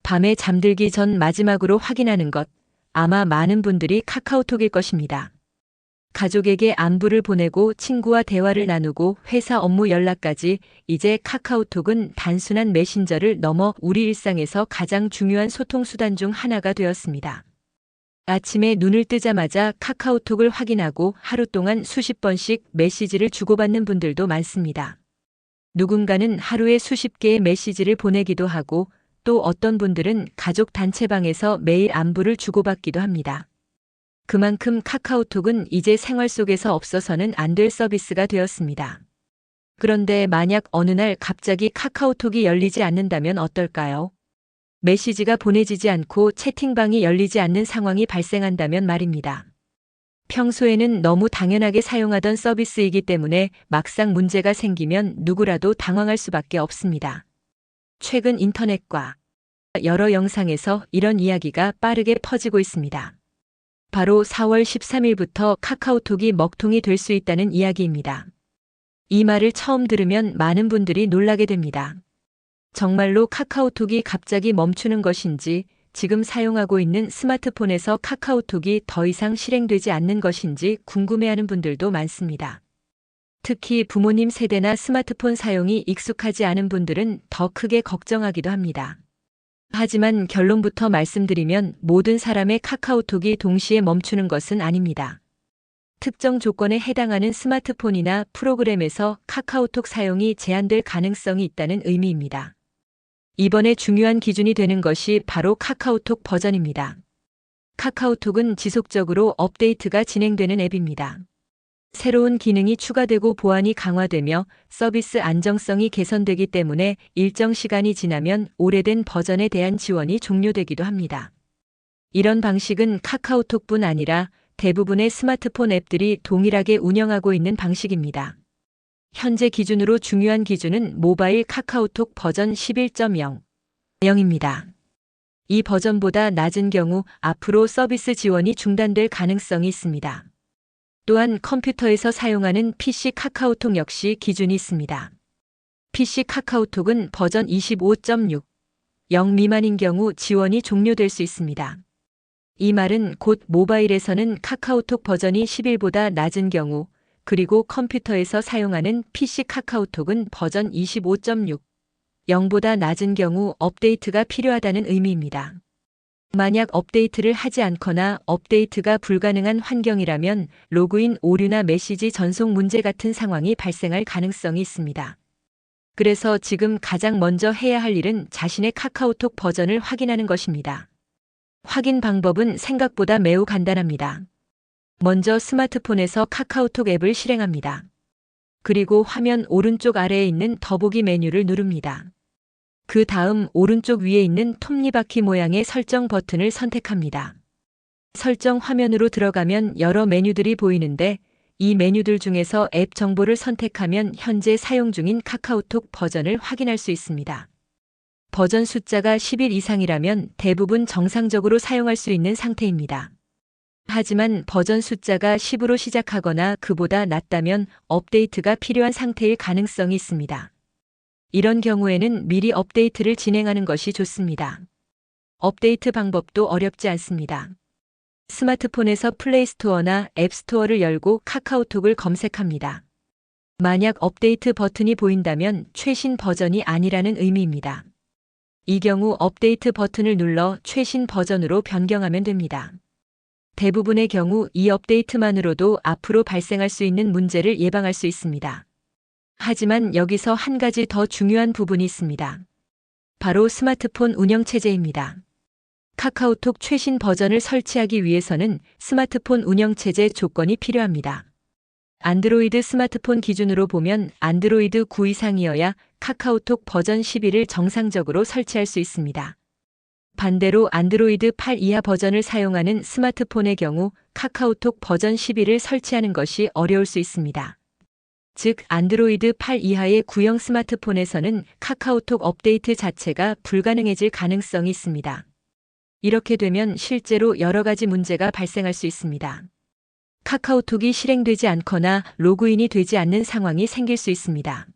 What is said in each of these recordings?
밤에 잠들기 전 마지막으로 확인하는 것, 아마 많은 분들이 카카오톡일 것입니다. 가족에게 안부를 보내고 친구와 대화를 나누고 회사 업무 연락까지 이제 카카오톡은 단순한 메신저를 넘어 우리 일상에서 가장 중요한 소통 수단 중 하나가 되었습니다. 아침에 눈을 뜨자마자 카카오톡을 확인하고 하루 동안 수십 번씩 메시지를 주고받는 분들도 많습니다. 누군가는 하루에 수십 개의 메시지를 보내기도 하고 또 어떤 분들은 가족 단체방에서 매일 안부를 주고받기도 합니다. 그만큼 카카오톡은 이제 생활 속에서 없어서는 안 될 서비스가 되었습니다. 그런데 만약 어느 날 갑자기 카카오톡이 열리지 않는다면 어떨까요? 메시지가 보내지지 않고 채팅방이 열리지 않는 상황이 발생한다면 말입니다. 평소에는 너무 당연하게 사용하던 서비스이기 때문에 막상 문제가 생기면 누구라도 당황할 수밖에 없습니다. 최근 인터넷과 여러 영상에서 이런 이야기가 빠르게 퍼지고 있습니다. 바로 4월 13일부터 카카오톡이 먹통이 될 수 있다는 이야기입니다. 이 말을 처음 들으면 많은 분들이 놀라게 됩니다. 정말로 카카오톡이 갑자기 멈추는 것인지, 지금 사용하고 있는 스마트폰에서 카카오톡이 더 이상 실행되지 않는 것인지 궁금해하는 분들도 많습니다. 특히 부모님 세대나 스마트폰 사용이 익숙하지 않은 분들은 더 크게 걱정하기도 합니다. 하지만 결론부터 말씀드리면 모든 사람의 카카오톡이 동시에 멈추는 것은 아닙니다. 특정 조건에 해당하는 스마트폰이나 프로그램에서 카카오톡 사용이 제한될 가능성이 있다는 의미입니다. 이번에 중요한 기준이 되는 것이 바로 카카오톡 버전입니다. 카카오톡은 지속적으로 업데이트가 진행되는 앱입니다. 새로운 기능이 추가되고 보안이 강화되며 서비스 안정성이 개선되기 때문에 일정 시간이 지나면 오래된 버전에 대한 지원이 종료되기도 합니다. 이런 방식은 카카오톡뿐 아니라 대부분의 스마트폰 앱들이 동일하게 운영하고 있는 방식입니다. 현재 기준으로 중요한 기준은 모바일 카카오톡 버전 11.0입니다. 이 버전보다 낮은 경우 앞으로 서비스 지원이 중단될 가능성이 있습니다. 또한 컴퓨터에서 사용하는 PC 카카오톡 역시 기준이 있습니다. PC 카카오톡은 버전 25.6.0 미만인 경우 지원이 종료될 수 있습니다. 이 말은 곧 모바일에서는 카카오톡 버전이 11보다 낮은 경우, 그리고 컴퓨터에서 사용하는 PC 카카오톡은 버전 25.6.0보다 낮은 경우 업데이트가 필요하다는 의미입니다. 만약 업데이트를 하지 않거나 업데이트가 불가능한 환경이라면 로그인 오류나 메시지 전송 문제 같은 상황이 발생할 가능성이 있습니다. 그래서 지금 가장 먼저 해야 할 일은 자신의 카카오톡 버전을 확인하는 것입니다. 확인 방법은 생각보다 매우 간단합니다. 먼저 스마트폰에서 카카오톡 앱을 실행합니다. 그리고 화면 오른쪽 아래에 있는 더보기 메뉴를 누릅니다. 그 다음 오른쪽 위에 있는 톱니바퀴 모양의 설정 버튼을 선택합니다. 설정 화면으로 들어가면 여러 메뉴들이 보이는데 이 메뉴들 중에서 앱 정보를 선택하면 현재 사용 중인 카카오톡 버전을 확인할 수 있습니다. 버전 숫자가 11 이상이라면 대부분 정상적으로 사용할 수 있는 상태입니다. 하지만 버전 숫자가 10으로 시작하거나 그보다 낮다면 업데이트가 필요한 상태일 가능성이 있습니다. 이런 경우에는 미리 업데이트를 진행하는 것이 좋습니다. 업데이트 방법도 어렵지 않습니다. 스마트폰에서 플레이스토어나 앱스토어를 열고 카카오톡을 검색합니다. 만약 업데이트 버튼이 보인다면 최신 버전이 아니라는 의미입니다. 이 경우 업데이트 버튼을 눌러 최신 버전으로 변경하면 됩니다. 대부분의 경우 이 업데이트만으로도 앞으로 발생할 수 있는 문제를 예방할 수 있습니다. 하지만 여기서 한 가지 더 중요한 부분이 있습니다. 바로 스마트폰 운영체제입니다. 카카오톡 최신 버전을 설치하기 위해서는 스마트폰 운영체제 조건이 필요합니다. 안드로이드 스마트폰 기준으로 보면 안드로이드 9 이상이어야 카카오톡 버전 11을 정상적으로 설치할 수 있습니다. 반대로 안드로이드 8 이하 버전을 사용하는 스마트폰의 경우 카카오톡 버전 11을 설치하는 것이 어려울 수 있습니다. 즉 안드로이드 8 이하의 구형 스마트폰에서는 카카오톡 업데이트 자체가 불가능해질 가능성이 있습니다. 이렇게 되면 실제로 여러 가지 문제가 발생할 수 있습니다. 카카오톡이 실행되지 않거나 로그인이 되지 않는 상황이 생길 수 있습니다.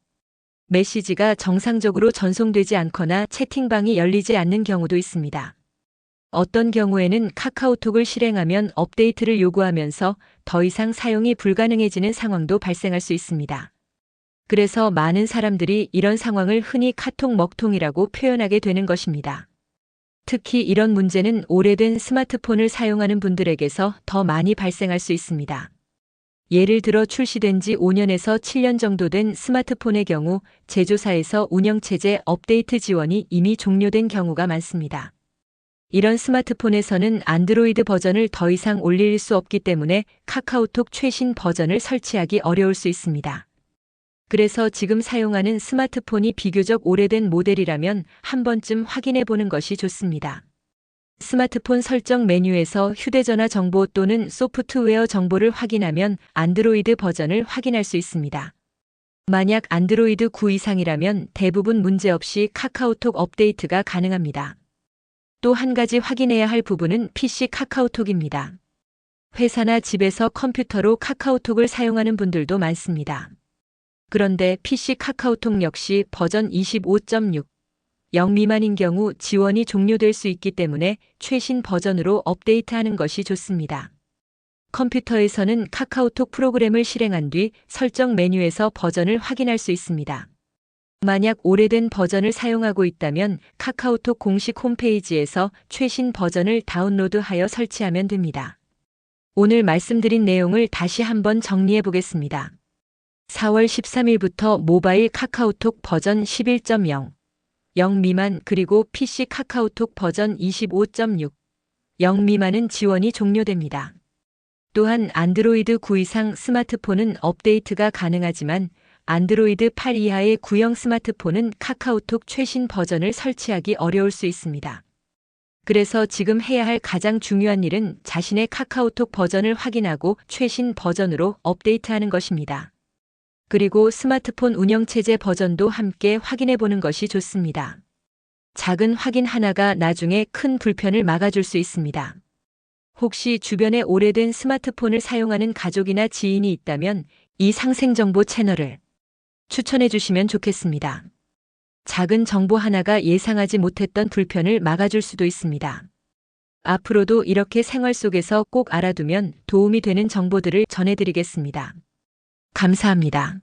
메시지가 정상적으로 전송되지 않거나 채팅방이 열리지 않는 경우도 있습니다. 어떤 경우에는 카카오톡을 실행하면 업데이트를 요구하면서 더 이상 사용이 불가능해지는 상황도 발생할 수 있습니다. 그래서 많은 사람들이 이런 상황을 흔히 카톡 먹통이라고 표현하게 되는 것입니다. 특히 이런 문제는 오래된 스마트폰을 사용하는 분들에게서 더 많이 발생할 수 있습니다. 예를 들어 출시된 지 5년에서 7년 정도 된 스마트폰의 경우 제조사에서 운영체제 업데이트 지원이 이미 종료된 경우가 많습니다. 이런 스마트폰에서는 안드로이드 버전을 더 이상 올릴 수 없기 때문에 카카오톡 최신 버전을 설치하기 어려울 수 있습니다. 그래서 지금 사용하는 스마트폰이 비교적 오래된 모델이라면 한 번쯤 확인해 보는 것이 좋습니다. 스마트폰 설정 메뉴에서 휴대전화 정보 또는 소프트웨어 정보를 확인하면 안드로이드 버전을 확인할 수 있습니다. 만약 안드로이드 9 이상이라면 대부분 문제없이 카카오톡 업데이트가 가능합니다. 또 한 가지 확인해야 할 부분은 PC 카카오톡입니다. 회사나 집에서 컴퓨터로 카카오톡을 사용하는 분들도 많습니다. 그런데 PC 카카오톡 역시 버전 25.6, 0 미만인 경우 지원이 종료될 수 있기 때문에 최신 버전으로 업데이트하는 것이 좋습니다. 컴퓨터에서는 카카오톡 프로그램을 실행한 뒤 설정 메뉴에서 버전을 확인할 수 있습니다. 만약 오래된 버전을 사용하고 있다면 카카오톡 공식 홈페이지에서 최신 버전을 다운로드하여 설치하면 됩니다. 오늘 말씀드린 내용을 다시 한번 정리해 보겠습니다. 4월 13일부터 모바일 카카오톡 버전 11.0, 0 미만 그리고 PC 카카오톡 버전 25.6, 0 미만은 지원이 종료됩니다. 또한 안드로이드 9 이상 스마트폰은 업데이트가 가능하지만 안드로이드 8 이하의 구형 스마트폰은 카카오톡 최신 버전을 설치하기 어려울 수 있습니다. 그래서 지금 해야 할 가장 중요한 일은 자신의 카카오톡 버전을 확인하고 최신 버전으로 업데이트하는 것입니다. 그리고 스마트폰 운영체제 버전도 함께 확인해 보는 것이 좋습니다. 작은 확인 하나가 나중에 큰 불편을 막아줄 수 있습니다. 혹시 주변에 오래된 스마트폰을 사용하는 가족이나 지인이 있다면 이 상생정보 채널을 추천해 주시면 좋겠습니다. 작은 정보 하나가 예상하지 못했던 불편을 막아줄 수도 있습니다. 앞으로도 이렇게 생활 속에서 꼭 알아두면 도움이 되는 정보들을 전해드리겠습니다. 감사합니다.